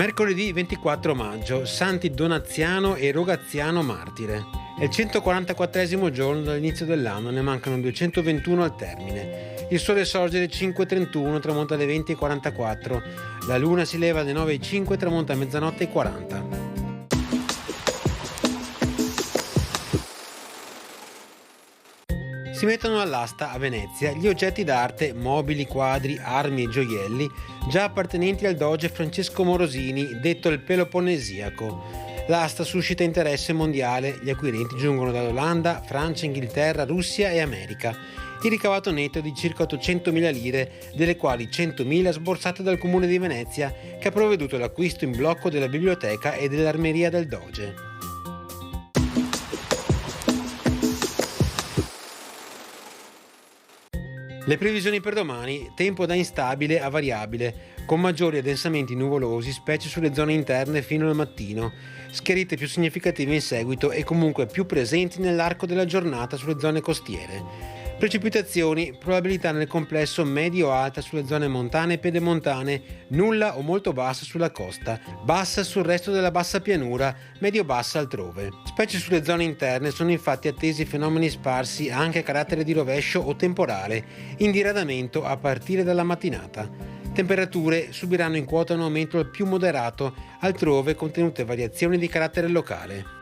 Mercoledì 24 maggio, Santi Donaziano e Rogaziano martire. È il 144esimo giorno dall'inizio dell'anno, ne mancano 221 al termine. Il sole sorge alle 5:31, tramonta alle 20:44. La luna si leva alle 9:05, tramonta a mezzanotte e 40. Si mettono all'asta a Venezia gli oggetti d'arte, mobili, quadri, armi e gioielli già appartenenti al doge Francesco Morosini, detto il Peloponnesiaco. L'asta suscita interesse mondiale, gli acquirenti giungono dall'Olanda, Francia, Inghilterra, Russia e America. Il ricavato netto è di circa 800.000 lire, delle quali 100.000 sborsate dal comune di Venezia, che ha provveduto all'acquisto in blocco della biblioteca e dell'armeria del doge. Le previsioni per domani: tempo da instabile a variabile, con maggiori addensamenti nuvolosi, specie sulle zone interne fino al mattino, schiarite più significative in seguito e comunque più presenti nell'arco della giornata sulle zone costiere. Precipitazioni, probabilità nel complesso medio-alta sulle zone montane e pedemontane, nulla o molto bassa sulla costa, bassa sul resto della bassa pianura, medio-bassa altrove. Specie sulle zone interne sono infatti attesi fenomeni sparsi anche a carattere di rovescio o temporale, in diradamento a partire dalla mattinata. Temperature subiranno in quota un aumento al più moderato, altrove contenute variazioni di carattere locale.